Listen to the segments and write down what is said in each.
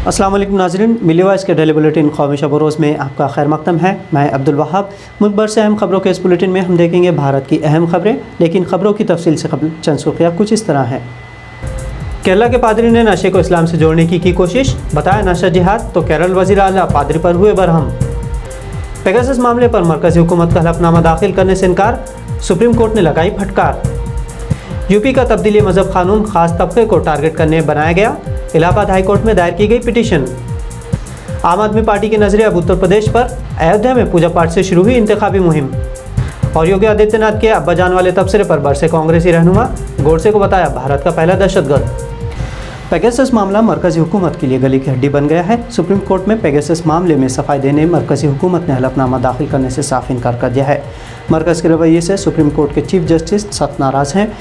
अस्सलाम वालेकुम नाज़रीन, मिली वॉइस के डेली बुलेटिन क़ौमी शब रोज़ में आपका खैर मक़दम है। मैं अब्दुल वहाब। मुल्क भर से अहम खबरों के इस बुलेटिन में हम देखेंगे भारत की अहम खबरें, लेकिन खबरों की तफसील से कबल चंद सुर्खियाँ कुछ इस तरह हैं। केरला के पादरी ने नशे को इस्लाम से जोड़ने की कोशिश, बताया नशा जिहाद, तो केरल वज़ीर आला पादरी पर हुए बरहम। पेगासस मामले पर मरकज़ी हुकूमत का हलफनामा दाखिल करने से इनकार, सुप्रीम कोर्ट ने लगाई फटकार। यूपी का तब्दीली मज़हब कानून खास तबके को टारगेट करने बनाया गया, इलाहाबाद हाई कोर्ट में दायर की गई पिटीशन। आम आदमी पार्टी के नज़रिए अब उत्तर प्रदेश पर, अयोध्या में पूजा पाठ से शुरू हुई इंतखाबी मुहिम। और योगी आदित्यनाथ के अब्बा जान वाले तबसरे पर बरसे कांग्रेसी रहनुमा, गोडसे को बताया भारत का पहला दहशतगर्द। पेगासस मामला मरकज़ी हुकूमत के लिए गली की हड्डी बन गया है। सुप्रीम कोर्ट में पेगासस मामले में सफाई देने मरकज़ी हुकूमत ने हलफनामा दाखिल करने से साफ इनकार कर दिया है। मरकज़ के रवैये से सुप्रीम कोर्ट के चीफ जस्टिस सख्त नाराज़ हैं।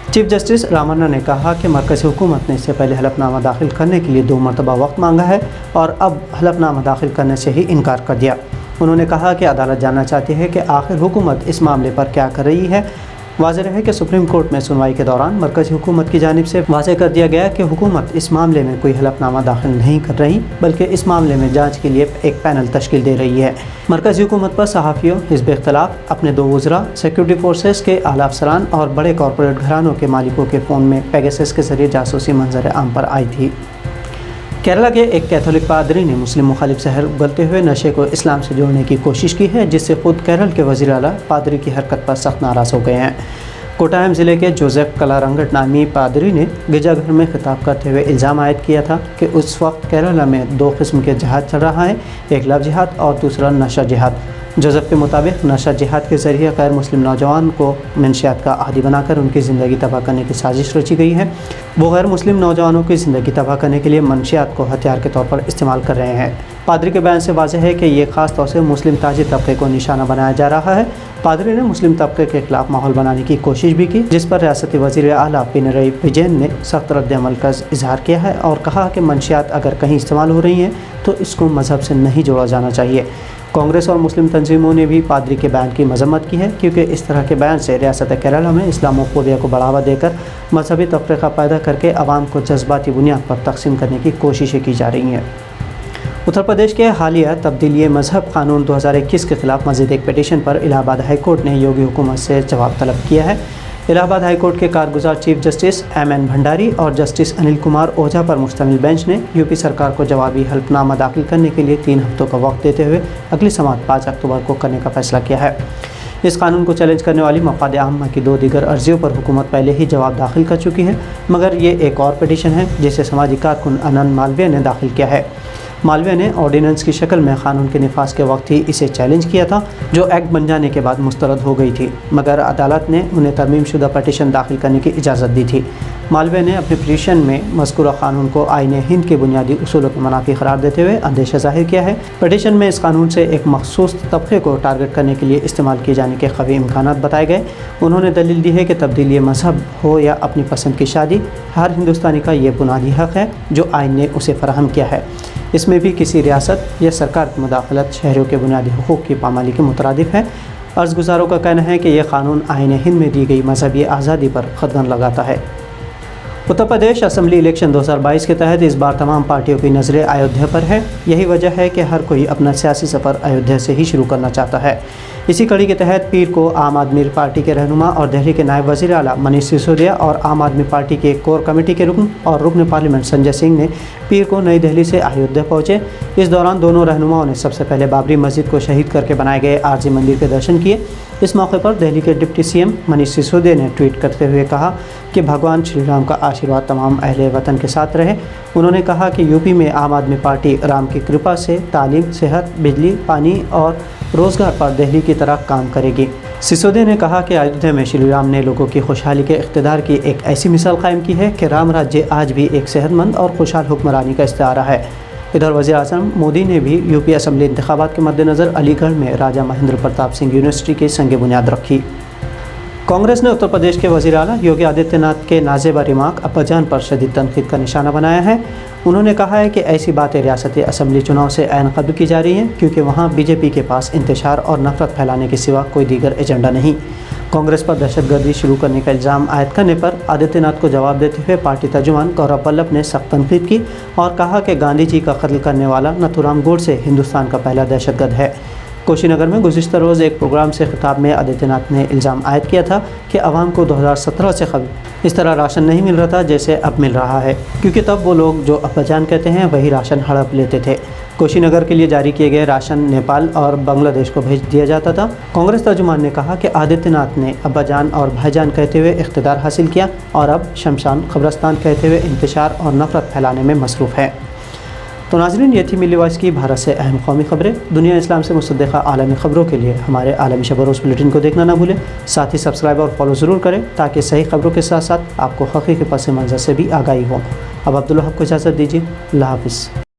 चीफ जस्टिस रामन्ना ने कहा कि मरकज़ी हुकूमत ने इससे पहले हलफनामा दाखिल करने के लिए 2 मरतबा वक्त मांगा है और अब हलफनामा दाखिल करने से ही इनकार कर दिया। उन्होंने कहा कि अदालत जानना चाहती है कि आखिर हुकूमत इस मामले पर क्या कर रही है। वाज़ेह है कि सुप्रीम कोर्ट में सुनवाई के दौरान मरकज़ी हुकूमत की जानिब से वाज़ेह कर दिया गया कि हुकूमत इस मामले में कोई हलफनामा दाखिल नहीं कर रही, बल्कि इस मामले में जांच के लिए एक पैनल तश्कील दे रही है। मरकज़ी हुकूमत पर सहाफ़ियों, हिज़्ब इख्तिलाफ, अपने 2 वज़रा, सिक्योरिटी फोर्सेस के आला अफसरान और बड़े कॉरपोरेट घरानों के मालिकों के फ़ोन में पेगासस के ज़रिए जासूसी मंजर आम पर आई थी। केरला के एक कैथोलिक पादरी ने मुस्लिम मुखालिफ जहर उगलते हुए नशे को इस्लाम से जोड़ने की कोशिश की है, जिससे खुद केरल के वज़ीर आला पादरी की हरकत पर सख्त नाराज़ हो गए हैं। कोटायम ज़िले के जोसेफ कलारंगट नामी पादरी ने गिरजाघर में खिताब करते हुए इल्ज़ाम आयद किया था कि उस वक्त केरला में 2 किस्म के जिहाद चल रहा है, एक लव जिहाद और दूसरा नशा जिहाद। जोसेफ के मुताबिक नशा जिहाद के ज़रिए गैर मुस्लिम नौजवान को मंशियात का आदी बनाकर उनकी ज़िंदगी तबाह करने की साजिश रची गई है। वो गैर मुस्लिम नौजवानों की ज़िंदगी तबाह करने के लिए मंशियात को हथियार के तौर पर इस्तेमाल कर रहे हैं। पादरी के बयान से वाज़ेह है कि ये ख़ास तौर से मुस्लिम ताजिर तबके को निशाना बनाया जा रहा है। पादरी ने मुस्लिम तबके के खिलाफ माहौल बनाने की कोशिश भी की, जिस पर रियासती वज़ीर आला पिनरई विजयन ने सख्त रद्द अमल का इजहार किया है और कहा कि मंशियात अगर कहीं इस्तेमाल हो रही हैं तो इसको मज़हब से नहीं जोड़ा जाना चाहिए। कांग्रेस और मुस्लिम तंजीमों ने भी पादरी के बयान की मजम्मत की है, क्योंकि इस तरह के बयान से रियासत केरला में इस्लामोफोबिया को बढ़ावा देकर मजहबी तफरीका पैदा करके अवाम को जज्बाती बुनियाद पर तकसीम करने की कोशिशें की जा रही हैं। उत्तर प्रदेश के हालिया तब्दीली मज़हब कानून 2021 के ख़िलाफ़ मज़ीद एक पिटीशन पर इलाहाबाद हाई कोर्ट ने योगी हुकूमत से जवाब तलब किया है। इलाहाबाद हाई कोर्ट के कारगुजार चीफ जस्टिस एम.एन. भंडारी और जस्टिस अनिल कुमार ओझा पर मुश्तमिल बेंच ने यूपी सरकार को जवाबी हल्फनामा दाखिल करने के लिए 3 हफ्तों का वक्त देते हुए अगली समाअत 5 अक्टूबर को करने का फैसला किया है। इस कानून को चैलेंज करने वाली मफाद आम्मा की 2 दीगर अर्जियों पर हुकूमत पहले ही जवाब दाखिल कर चुकी है, मगर ये एक और पिटीशन है जिसे समाजी कारकुन अनंत मालवीय ने दाखिल किया है। मालवीय ने ऑर्डिनेंस की शक्ल में कानून के निफाज के वक्त ही इसे चैलेंज किया था, जो एक्ट बन जाने के बाद मुस्तरद हो गई थी, मगर अदालत ने उन्हें तरमीम शुदा पटिशन दाखिल करने की इजाज़त दी थी। मालवीय ने अपने पिटीशन में मज़कूरा कानून को आईन हिंद के बुनियादी उसूलों के मुनाफी करार देते हुए अंदेशा ज़ाहिर किया है। पिटीशन में इस कानून से एक मखसूस तबके को टारगेट करने के लिए इस्तेमाल किए जाने के क़वी इम्कानात बताए गए। उन्होंने दलील दी है कि तब्दीली मज़हब हो या अपनी पसंद की शादी, हर हिंदुस्तानी का ये बुनियादी हक़ है जो आइन ने उसे फराहम किया है। इसमें भी किसी रियासत या सरकार की मुदाखलत शहरियों के बुनियादी हुकूक़ की पामाली के मुतरादिफ है। अर्ज़गुज़ारों का कहना है कि यह कानून आईन हिंद में दी गई मजहबी आज़ादी पर खतगन लगाता है। उत्तर प्रदेश असम्बली इलेक्शन 2022 के तहत इस बार तमाम पार्टियों की नज़रें अयोध्या पर है। यही वजह है कि हर कोई अपना सियासी सफ़र अयोध्या से ही शुरू करना चाहता है। इसी कड़ी के तहत पीर को आम आदमी पार्टी के रहनुमा और दिल्ली के नायब वज़ीर आला मनीष सिसोदिया और आम आदमी पार्टी के कोर कमेटी के रुकन और रुकन पार्लियामेंट संजय सिंह ने पीर को नई दिल्ली से अयोध्या पहुँचे। इस दौरान दोनों रहनुमाओं ने सबसे पहले बाबरी मस्जिद को शहीद करके बनाए गए आरजी मंदिर के दर्शन किए। इस मौके पर दिल्ली के डिप्टी सीएम मनीष सिसोदिया ने ट्वीट करते हुए कहा कि भगवान श्री राम का आशीर्वाद तमाम अहले वतन के साथ रहे। उन्होंने कहा कि यूपी में आम आदमी पार्टी राम की कृपा से तालीम, सेहत, बिजली, पानी और रोज़गार पर दिल्ली की तरह काम करेगी। सिसोदिया ने कहा कि अयोध्या में श्री राम ने लोगों की खुशहाली के इक़्तिदार की एक ऐसी मिसाल कायम की है कि राम राज्य आज भी एक सेहतमंद और खुशहाल हुक्मरानी का इस्तारा है। इधर वज़ीर आज़म मोदी ने भी यूपी असम्बली इंतखाबात के मद्देनज़र अलीगढ़ में राजा महेंद्र प्रताप सिंह यूनिवर्सिटी की संग बुनियाद रखी। कांग्रेस ने उत्तर प्रदेश के वज़ीर आला योगी आदित्यनाथ के नाज़ेबा रिमार्क अब्बाजान पर शदीद तनकीद का निशाना बनाया है। उन्होंने कहा है कि ऐसी बातें रियासती असम्बली चुनाव से ऐन कब्ल की जा रही हैं, क्योंकि वहाँ बीजेपी के पास इंतशार और नफरत फैलाने के सिवा कोई दीगर एजेंडा नहीं। कांग्रेस पर दहशतगर्दी शुरू करने का इल्ज़ाम आयद करने पर आदित्यनाथ को जवाब देते हुए पार्टी तर्जुमान गौरव वल्लभ ने सख्त तनकीद की और कहा कि गांधी जी का कत्ल करने वाला नथुराम गोडसे हिंदुस्तान का पहला दहशतगर्द है। कुशीनगर में गुज़िश्ता रोज़ एक प्रोग्राम से खिताब में आदित्यनाथ ने इल्ज़ाम आयद किया था कि अवाम को 2017 से कबल इस तरह राशन नहीं मिल रहा था जैसे अब मिल रहा है, क्योंकि तब वो लोग जो अब्बाजान कहते हैं वही राशन हड़प लेते थे। कुशीनगर के लिए जारी किए गए राशन नेपाल और बांग्लादेश को भेज दिया जाता था। कांग्रेस तर्जुमान ने कहा कि आदित्यनाथ ने अब्बाजान और भाईजान कहते हुए इख्तिदार हासिल किया और अब शमशान कब्रस्तान कहते हुए इंतशार और नफरत फैलाने में मसरूफ़ है। तो नाज़रीन, ये थी मिली वॉइस की भारत से अहम कौमी खबरें। दुनिया इस्लाम से मुसद्दिक़ा आलमी ख़बरों के लिए हमारे आलमी शब रोज़ बुलेटिन को देखना ना भूलें। साथ ही सब्सक्राइब और फॉलो ज़रूर करें ताकि सही खबरों के साथ साथ आपको हक़ीक़ी पस मंज़र से भी आगाही हो। अब अब्दुल वहाब को इजाज़त दीजिए। अल्लाह हाफ़िज़।